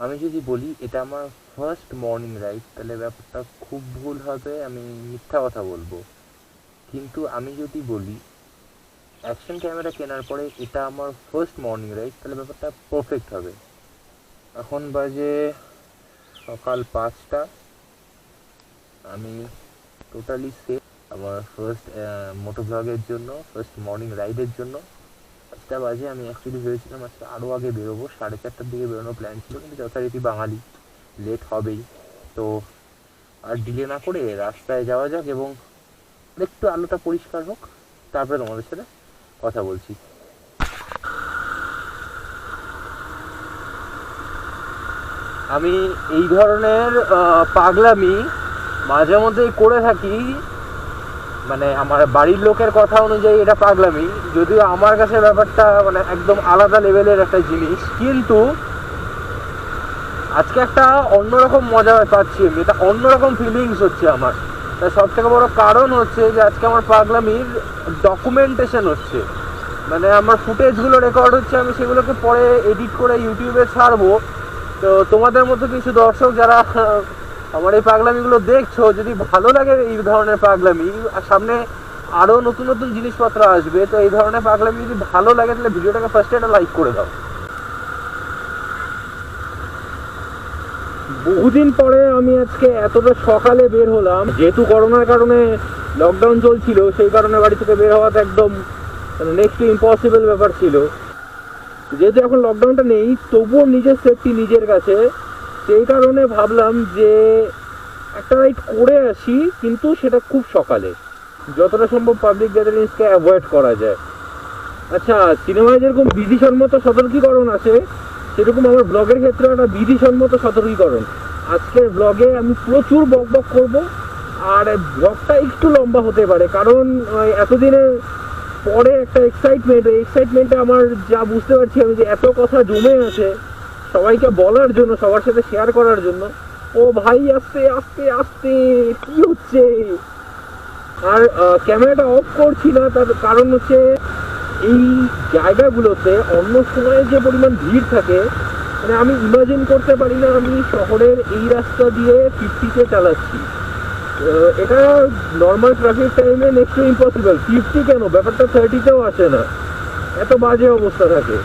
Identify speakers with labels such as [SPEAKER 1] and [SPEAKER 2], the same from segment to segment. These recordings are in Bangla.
[SPEAKER 1] আমি যদি বলি এটা আমার ফার্স্ট মর্নিং রাইড তাহলে ব্যাপারটা খুব ভুল হবে, আমি মিথ্যা কথা বলবো। কিন্তু আমি যদি বলি অ্যাকশন ক্যামেরা কেনার পরে এটা আমার ফার্স্ট মর্নিং রাইড তাহলে ব্যাপারটা পারফেক্ট হবে। এখন বাজে সকাল 5টা, আমি টোটালি সেট আমার ফার্স্ট মোটো ব্লগের জন্য, ফার্স্ট মর্নিং রাইডের জন্য। 5টা বাজে, আমি অ্যাকচুয়ালি ভেবেছিলাম আজকে আরও আগে বেরোবো, 4:30টার দিকে বেরোনোর প্ল্যান ছিল, কিন্তু যথারীতি বাঙালি লেট হবেই। তো আর ডিলে না করে রাস্তায় যাওয়া যাক এবং একটু আলোটা পরিষ্কার হোক, তারপরে তোমাদের সাথে কথা বলছি। আমি এই ধরনের পাগলামি মাঝে মধ্যেই করে থাকি, মানে আমার বাড়ির লোকের কথা অনুযায়ী এটা পাগলামি, যদিও আমার কাছে ব্যাপারটা মানে একদম আলাদা লেভেলের একটা জিনিস, কিন্তু আজকে একটা অন্যরকম মজা পাচ্ছি আমি, এটা অন্যরকম ফিলিংস হচ্ছে আমার। তার সব থেকে বড় কারণ হচ্ছে যে আজকে আমার পাগলামির ডকুমেন্টেশন হচ্ছে, মানে আমার ফুটেজগুলো রেকর্ড হচ্ছে, আমি সেগুলোকে পরে এডিট করে ইউটিউবে ছাড়বো। তো তোমাদের মতো কিছু দর্শক যারা আমার এই পাগলামিগুলো দেখছো, যদি ভালো লাগে এই ধরনের পাগলামি, আর সামনে আরও নতুন নতুন জিনিসপত্র আসবে, তো এই ধরনের পাগলামি যদি ভালো লাগে তাহলে ভিডিওটাকে ফার্স্টে একটা লাইক করে দাও। বহুদিন পরে আমি আজকে এতটা সকালে বের হলাম, যেহেতু করোনার কারণে লকডাউন চলছিল, সেই কারণে বাড়ি থেকে বের হওয়াটা একদম নেক্সট টু ইম্পসিবল ব্যাপার ছিল। যেহেতু এখন লকডাউনটা নেই, তবুও নিজের সেফটি নিজের কাছে, সেই কারণে ভাবলাম যে একটা রাইড করে আসি, কিন্তু সেটা খুব সকালে, যতটা সম্ভব পাবলিক গ্যাদারিংসকে অ্যাভয়েড করা যায়। আচ্ছা, সিনেমায় যেরকম বিধিসম্মত সতর্কীকরণ আছে, সেরকম আমার ব্লগের ক্ষেত্রে একটা বিধিসম্মত সতর্কীকরণ। আজকের ব্লগে আমি প্রচুর বকবক করব, আর ব্লগটা একটু লম্বা হতে পারে, কারণ এতদিনের পরে একটা এক্সাইটমেন্ট, এই এক্সাইটমেন্টে আমার যা বুঝতে পারছি আমি, যে এত কথা জমে আছে সবাইকে বলার জন্য, সবার সাথে শেয়ার করার জন্য। ও ভাই, আস্তে আস্তে আস্তে, কি হচ্ছে? আর ক্যামেরাটা অফ করছি না, তার কারণ হচ্ছে এই জায়গাগুলোতে অন্য সময়ে যে পরিমাণ ভিড় থাকে, মানে আমি ইমাজিন করতে পারি না আমি শহরের এই রাস্তা দিয়ে 50-তে চালাচ্ছি। এটা নর্মাল ট্রাফিক টাইমে নেক্সট টু ইম্পসিবল। 50 কেন, ব্যাপারটা 30-তেও আসে না, এত বাজে অবস্থা থাকে।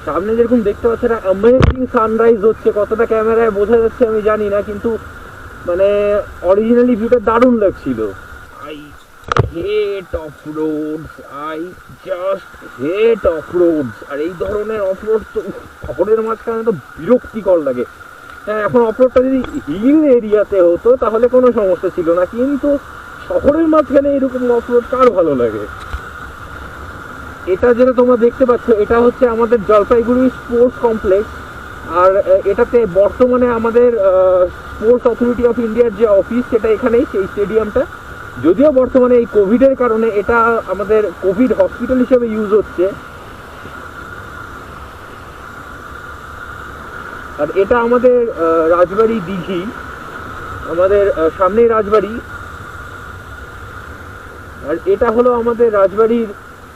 [SPEAKER 1] সামনে যেরকম দেখতে পাচ্ছি একটা অ্যামেজিং সানরাইজ হচ্ছে, কতটা ক্যামেরায় বোঝা যাচ্ছে আমি জানি না, কিন্তু মানে অরিজিনালি ভিউটা দারুণ লাগছিল। I hate off roads, I just hate off roads. আর এই ধরনের অফ রোড তো শহরের মাঝখানে তো বিরক্তিকর লাগে। হ্যাঁ, এখন অফ রোডটা যদি হিল এরিয়াতে হতো তাহলে কোনো সমস্যা ছিল না, কিন্তু শহরের মাঝখানে এরকম অফ রোড কার ভালো লাগে? এটা যেটা তোমরা দেখতে পাচ্ছ, এটা হচ্ছে আমাদের জলপাইগুড়ি স্পোর্টস কমপ্লেক্স। আর এটাতে বর্তমানে আমাদের স্পোর্টস অথরিটি অফ ইন্ডিয়ার যে অফিস, সেটা এখানেই, সেই স্টেডিয়ামটা। যদিও বর্তমানে এই কোভিডের কারণে এটা আমাদের কোভিড হসপিটাল হিসেবে ইউজ হচ্ছে। আর এটা আমাদের রাজবাড়ি দিঘি, আমাদের সামনেই রাজবাড়ি। আর এটা হলো আমাদের রাজবাড়ির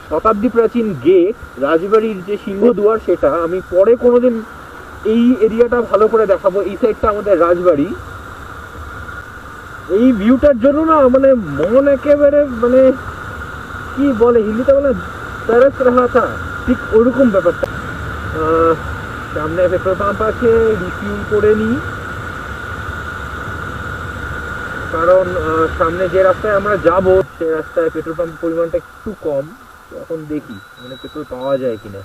[SPEAKER 1] শতাব্দী প্রাচীন গেট, রাজবাড়ির যে সিংহদুয়ার, সেটা আমি পরে কোনোদিন এই এরিয়াটা ভালো করে দেখাবো। এই সাইডটা আমাদের রাজবাড়ি। এই ভিউটার জন্য না মানে মন একেবারে, মানে কি বলে হিন্দিতে বলে, তরস রাহা থা, ঠিক ওরকম ব্যাপারটা। সামনে পেট্রোল পাম্প আছে, রিফিউল করে নিই, কারণ সামনে যে রাস্তায় আমরা যাব সে রাস্তায় পেট্রোল পাম্পের পরিমাণটা একটু কম। এখন দেখি মানে পেট্রোল পাওয়া যায় কিনা,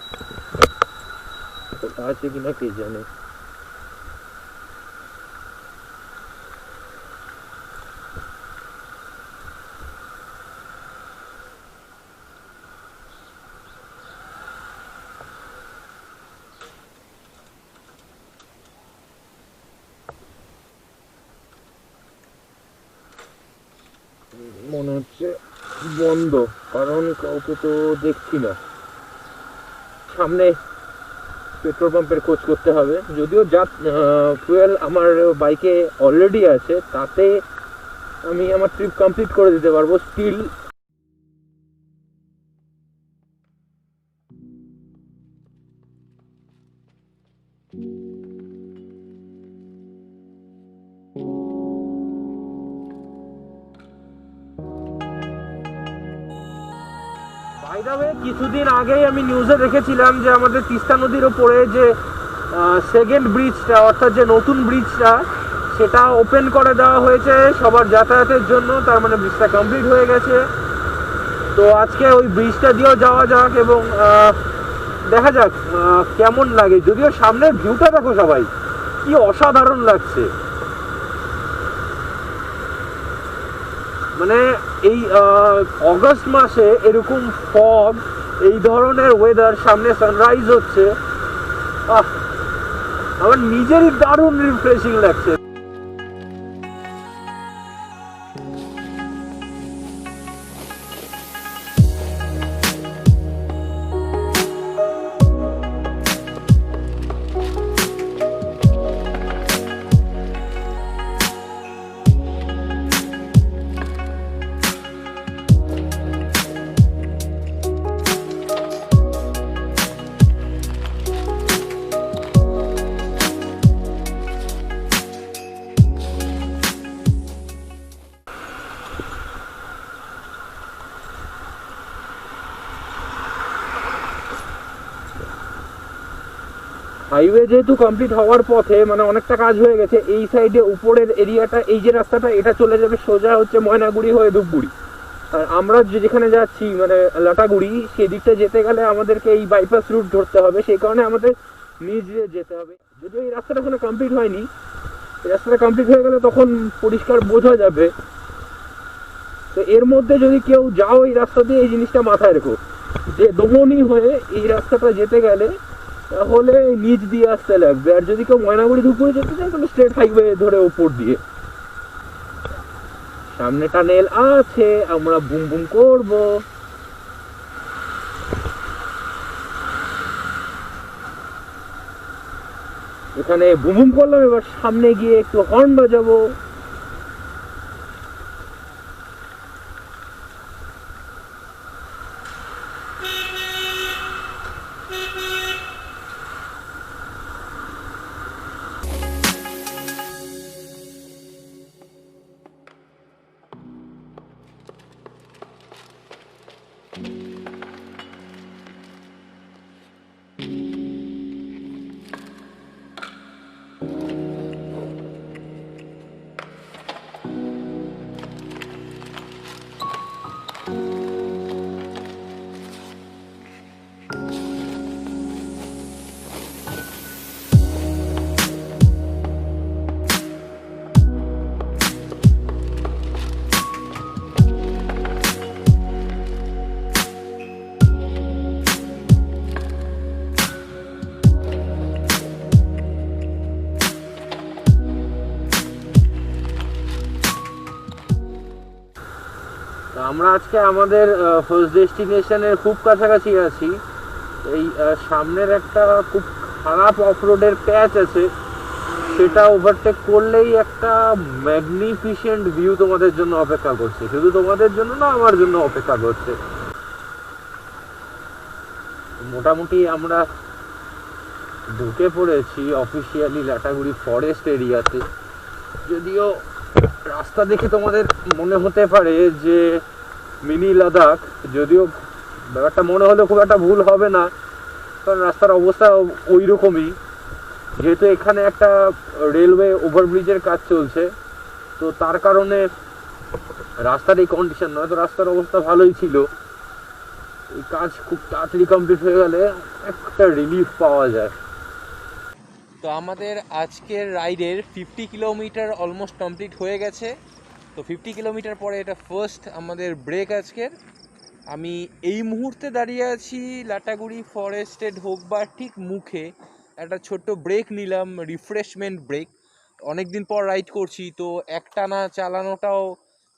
[SPEAKER 1] আছে কিনা কে জানে। মনে হচ্ছে বন্ধ, কারণ কাউকে তো দেখছি না। সামনে পেট্রোল পাম্পের খোঁজ করতে হবে, যদিও যা ফুয়েল আমার বাইকে অলরেডি আছে তাতে আমি আমার ট্রিপ কমপ্লিট করে দিতে পারবো। স্টিল তবে কিছুদিন আগেই আমি নিউজে দেখেছিলাম যে আমাদের তিস্তা নদীর ওপরে যে সেকেন্ড ব্রিজটা, অর্থাৎ যে নতুন ব্রিজটা, সেটা ওপেন করে দেওয়া হয়েছে সবার যাতায়াতের জন্য। তার মানে ব্রিজটা কমপ্লিট হয়ে গেছে। তো আজকে ওই ব্রিজটা দিয়েও যাওয়া যাক এবং দেখা যাক কেমন লাগে। যদিও সামনের ভিউটা দেখো সবাই, কি অসাধারণ লাগছে। মানে এই অগস্ট মাসে এরকম ফগ, এই ধরনের ওয়েদার, সামনে সানরাইজ হচ্ছে, আমার নিজেরই দারুণ রিফ্রেশিং লাগছে। হাইওয়ে যেহেতু কমপ্লিট হওয়ার পথে, মানে অনেকটা কাজ হয়ে গেছে, এই সাইডে উপরের এরিয়াটা, এই যে রাস্তাটা, এটা চলে যাবে সোজা হচ্ছে ময়নাগুড়ি হয়ে ধূপগুড়ি। আর আমরা যেখানে যাচ্ছি মানে লাটাগুড়ি, সেদিকটা যেতে গেলে আমাদেরকে এই বাইপাস রুট ধরতে হবে, সেই কারণে আমাদের নিচ দিয়ে যেতে হবে। যদিও এই রাস্তাটা এখনো কমপ্লিট হয়নি, এই রাস্তাটা কমপ্লিট হয়ে গেলে তখন পরিষ্কার বোঝা যাবে। তো এর মধ্যে যদি কেউ যাও এই রাস্তা দিয়ে, এই জিনিসটা মাথায় রেখো যে দমনি হয়ে এই রাস্তাটা যেতে গেলে তাহলে নিচ দিয়ে আসতে লাগবে। আর যদি কেউ ময়নাগুড়ি ধূপগুড়ি যেতে চায় তাহলে স্ট্রেট হাইওয়ে ধরে উপর দিয়ে। সামনে টানেল আছে, আমরা বুম বুম করব। এখানে বুম বুম করলাম, এবার সামনে গিয়ে একটু হর্ন বাজাবো। আমরা আজকে আমাদের ফার্স্ট ডেস্টিনেশনের খুব কাছাকাছি আছি। এই সামনের একটা খুব খারাপ অফরোডের প্যাচ আছে, সেটা ওভারটেক করলেই একটা ম্যাগনিফিসেন্ট ভিউ তোমাদের জন্য অপেক্ষা করছে। শুধু তোমাদের জন্য না, আমার জন্য অপেক্ষা করছে। মোটামুটি আমরা ঢুকে পড়েছি অফিসিয়ালি লাটাগুড়ি ফরেস্ট এরিয়াতে। যদিও রাস্তা দেখে তোমাদের মনে হতে পারে যে মিনি লাদাখ, যদিও ব্যাপারটা মনে হলে খুব একটা ভুল হবে না, কারণ রাস্তার অবস্থা ওই রকমই। যেহেতু এখানে একটা রেলওয়ে ওভারব্রিজের কাজ চলছে, তো তার কারণে রাস্তার এই কন্ডিশন, নয় তো রাস্তার অবস্থা ভালোই ছিল। এই কাজ খুব তাড়াতাড়ি কমপ্লিট হয়ে গেলে একটা রিলিফ পাওয়া যায়। তো আমাদের আজকের রাইডের 50 কিলোমিটার অলমোস্ট কমপ্লিট হয়ে গেছে। তো 50 কিলোমিটার পরে এটা ফার্স্ট আমাদের ব্রেক আজকের। আমি এই মুহূর্তে দাঁড়িয়ে আছি লাটাগুড়ি ফরেস্টে ঢোকবার ঠিক মুখে। একটা ছোট্ট ব্রেক নিলাম, রিফ্রেশমেন্ট ব্রেক। অনেক দিন পর রাইড করছি, তো একটানা চালানোটাও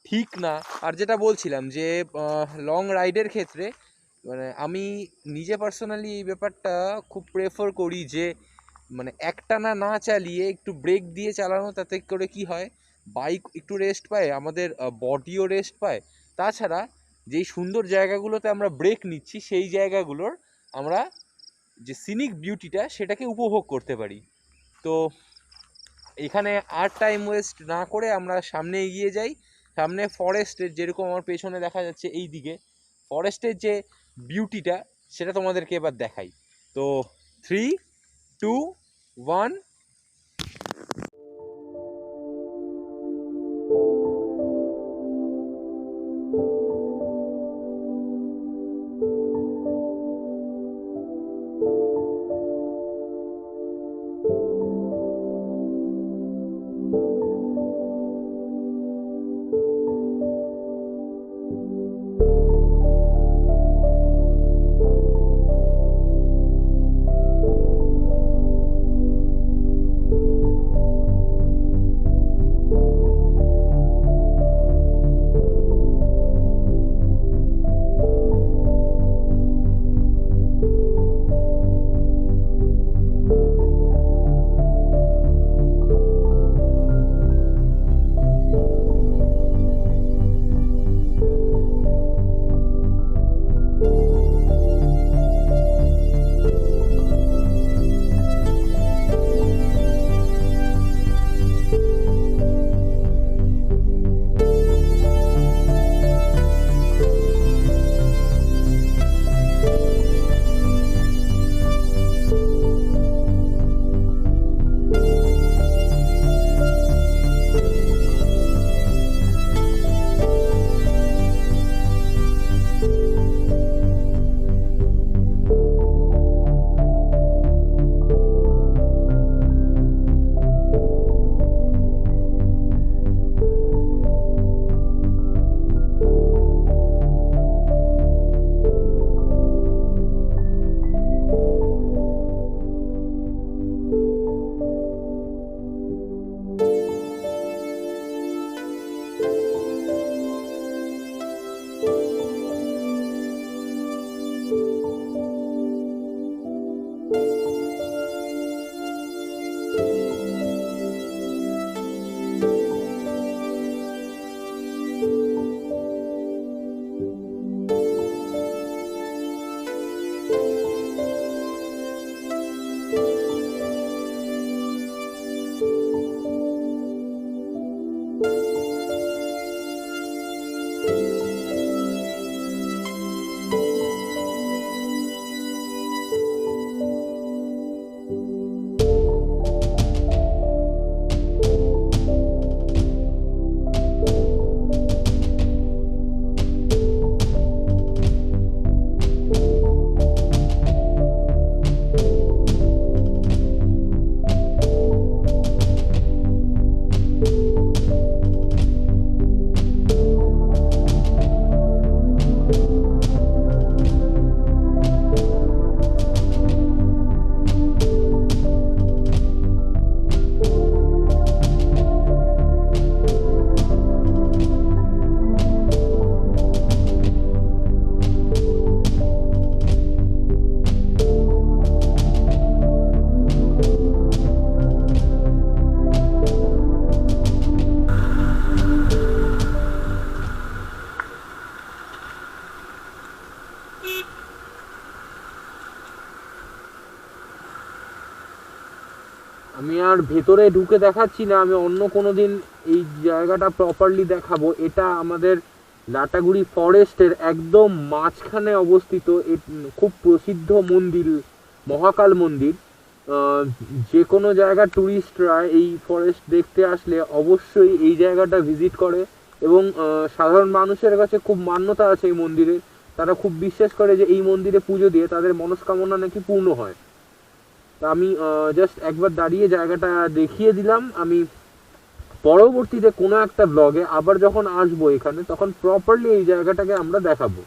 [SPEAKER 1] ঠিক না। আর যেটা বলছিলাম যে লং রাইডের ক্ষেত্রে মানে আমি নিজে পার্সোনালি এই ব্যাপারটা খুব প্রেফার করি যে মানে একটানা না চালিয়ে একটু ব্রেক দিয়ে চালানো। তাতে করে কি হয়, বাইক একটু রেস্ট পায়, আমাদের বডিও রেস্ট পায়। তাছাড়া যেই সুন্দর জায়গাগুলোতে আমরা ব্রেক নিচ্ছি, সেই জায়গাগুলোর আমরা যে সিনিক বিউটিটা সেটাকে উপভোগ করতে পারি। তো এখানে আর টাইম ওয়েস্ট না করে আমরা সামনে এগিয়ে যাই। সামনে ফরেস্টের, যেরকম আমার পেছনে দেখা যাচ্ছে এই দিকে, ফরেস্টের যে
[SPEAKER 2] বিউটিটা সেটা তোমাদেরকে এবার দেখাই। তো 3, 2, 1।
[SPEAKER 1] আমি আর ভেতরে ঢুকে দেখাচ্ছি না, আমি অন্য কোনো দিন এই জায়গাটা প্রপারলি দেখাবো। এটা আমাদের লাটাগুড়ি ফরেস্টের একদম মাঝখানে অবস্থিত খুব প্রসিদ্ধ মন্দির, মহাকাল মন্দির। যে কোনো জায়গার ট্যুরিস্টরা এই ফরেস্ট দেখতে আসলে অবশ্যই এই জায়গাটা ভিজিট করে, এবং সাধারণ মানুষের কাছে খুব মান্যতা আছে এই মন্দিরের। তারা খুব বিশ্বাস করে যে এই মন্দিরে পুজো দিয়ে তাদের মনস্কামনা নাকি পূর্ণ হয়। তা আমি জাস্ট একবার দাঁড়িয়ে জায়গাটা দেখিয়ে দিলাম। আমি পরবর্তীতে কোনো একটা ব্লগে আবার যখন আসবো এখানে, তখন প্রপারলি এই জায়গাটাকে আমরা দেখাবো।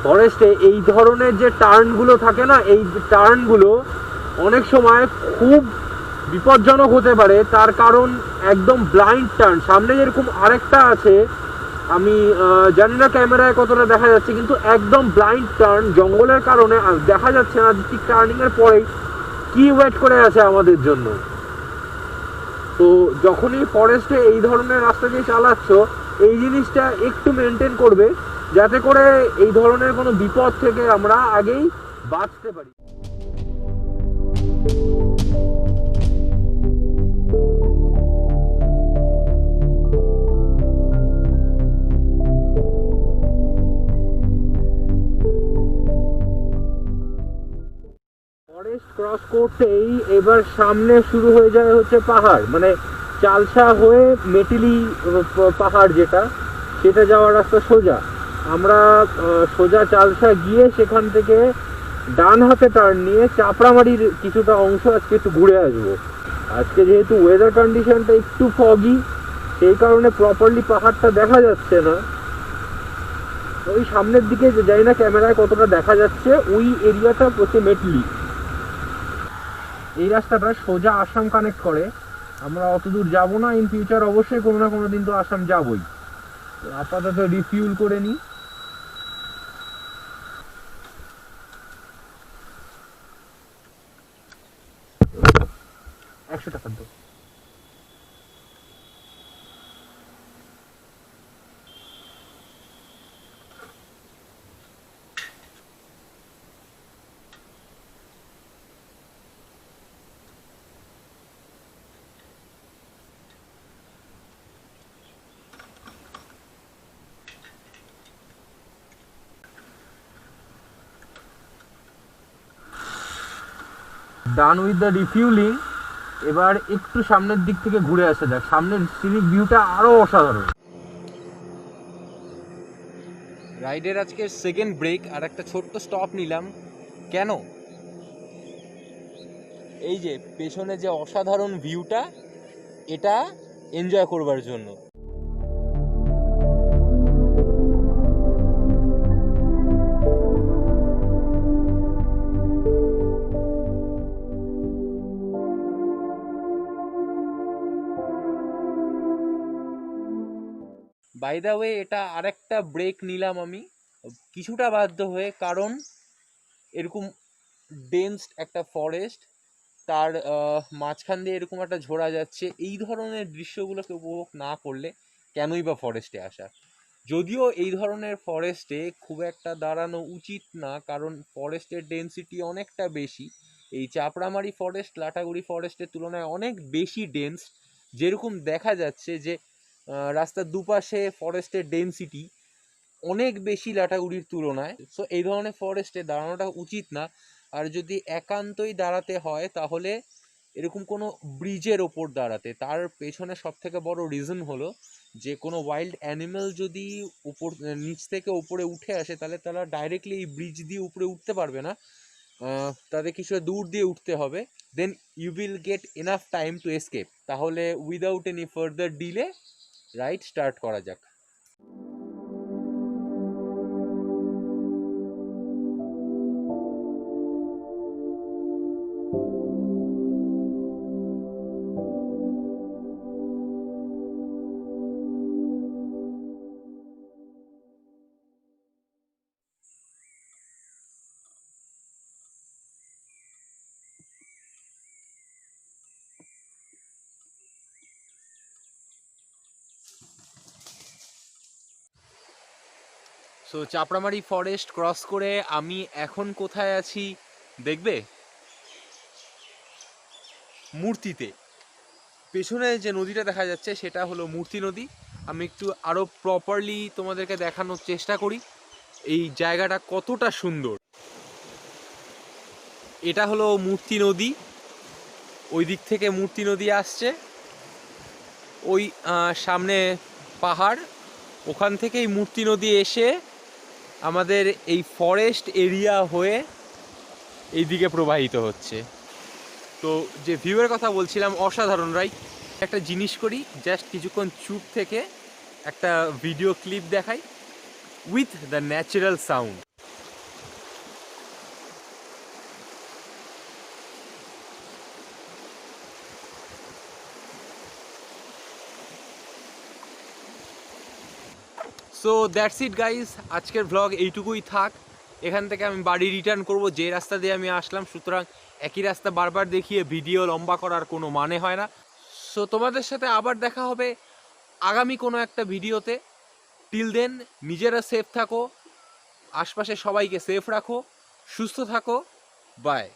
[SPEAKER 1] ফরেস্টে এই ধরনের যে টার্নগুলো থাকে না, এই টার্নগুলো অনেক সময় খুব বিপজ্জনক হতে পারে। তার কারণ একদম ব্লাইন্ড টার্ন। সামনে যেরকম আরেকটা আছে, আমি জানি না ক্যামেরায় কতটা দেখা যাচ্ছে, কিন্তু একদম ব্লাইন্ড টার্ন। জঙ্গলের কারণে দেখা যাচ্ছে না ঠিক টার্নিংয়ের পরেই কি ওয়েট করে আছে আমাদের জন্য। তো যখনই ফরেস্টে এই ধরনের রাস্তা দিয়ে চালাচ্ছ, এই জিনিসটা একটু মেনটেন করবে, যাতে করে এই ধরনের কোনো বিপদ থেকে আমরা আগেই বাঁচতে পারি। করতেই এবার সামনে শুরু হয়ে যায় হচ্ছে পাহাড়, মানে চালসা হয়ে মেটিলি পাহাড় যেটা, সেটা যাওয়ার রাস্তা সোজা। আমরা সোজা চালসা গিয়ে সেখান থেকে ডান হাতে টার্ন নিয়ে চাপড়ামারির কিছুটা অংশ আজকে একটু ঘুরে আসবো। আজকে যেহেতু ওয়েদার কন্ডিশনটা একটু ফগি, সেই কারণে প্রপারলি পাহাড়টা দেখা যাচ্ছে না। ওই সামনের দিকে যাই না ক্যামেরায় কতটা দেখা যাচ্ছে, ওই এরিয়াটা হচ্ছে মেটলি। এই রাস্তাটা সোজা আসাম কানেক্ট করে। আমরা অত দূর যাবো না, ইন ফিউচার অবশ্যই কোনো না কোনো দিন তো আসাম যাবই। আপাতত রিফিউল করে নিই। $100 তো। Done with the refuelling. এবার একটু সামনের দিক থেকে ঘুরে আসা যাক, সামনের সিনিক ভিউটা আরো অসাধারণ।
[SPEAKER 2] রাইডের আজকে সেকেন্ড ব্রেক আর একটা ছোট্ট স্টপ নিলাম। কেন? এই যে পেছনে যে অসাধারণ ভিউটা, এটা এনজয় করবার জন্য। বাই দ্য ওয়ে, এটা আরেকটা ব্রেক নিলাম আমি কিছুটা বাধ্য হয়ে, কারণ এরকম ডেন্স একটা ফরেস্ট, তার মাঝখান দিয়ে এরকম একটা ঝোড়া যাচ্ছে, এই ধরনের দৃশ্যগুলোকে উপভোগ না করলে কেনই বা ফরেস্টে আসা। যদিও এই ধরনের ফরেস্টে খুব একটা দাঁড়ানো উচিত না, কারণ ফরেস্টের ডেন্সিটি অনেকটা বেশি। এই চাপড়ামারি ফরেস্ট লাটাগুড়ি ফরেস্টের তুলনায় অনেক বেশি ডেন্স। যেরকম দেখা যাচ্ছে যে রাস্তার দুপাশে ফরেস্টের ডেন্সিটি অনেক বেশি লাটাগুড়ির তুলনায়। সো এই ধরনের ফরেস্টে দাঁড়ানোটা উচিত না। আর যদি একান্তই দাঁড়াতে হয় তাহলে এরকম কোনো ব্রিজের ওপর দাঁড়াতে। তার পেছনে সব থেকে বড় রিজন হলো যে কোনো ওয়াইল্ড অ্যানিমেল যদি উপর নিচ থেকে উপরে উঠে আসে, তাহলে তারা ডাইরেক্টলি এই ব্রিজ দিয়ে উপরে উঠতে পারবে না, তাদের কিছু দূর দিয়ে উঠতে হবে। Then you will get enough time to escape. তাহলে without any further delay ride start করা যাক। সো চাপড়ামারি ফরেস্ট ক্রস করে আমি এখন কোথায় আছি দেখবে? মূর্তিতে। পেছনে যে নদীটা দেখা যাচ্ছে সেটা হলো মূর্তি নদী। আমি একটু আরও প্রপারলি তোমাদেরকে দেখানোর চেষ্টা করি এই জায়গাটা কতটা সুন্দর। এটা হলো মূর্তি নদী, ওই দিক থেকে মূর্তি নদী আসছে, ওই সামনে পাহাড়, ওখান থেকেই মূর্তি নদী এসে আমাদের এই ফরেস্ট এরিয়া হয়ে এই দিকে প্রবাহিত হচ্ছে। তো যে ভিউয়ের কথা বলছিলাম, অসাধারণ রাইট। একটা জিনিস করি, জাস্ট কিছুক্ষণ চুপ থেকে একটা ভিডিও ক্লিপ দেখাই with the natural sound. So that's it guys, আজকের ভ্লগ এইটুকুই থাক। এখান থেকে আমি বাড়ি রিটার্ন করব যে রাস্তা দিয়ে আমি আসলাম, সুতরাং একই রাস্তা বারবার দেখিয়ে ভিডিও লম্বা করার কোনো মানে হয় না। সো তোমাদের সাথে আবার দেখা হবে আগামী কোনো একটা ভিডিওতে। টিল দেন নিজেরা সেফ থাকো, আশপাশে সবাইকে সেফ রাখো, সুস্থ থাকো, বাই।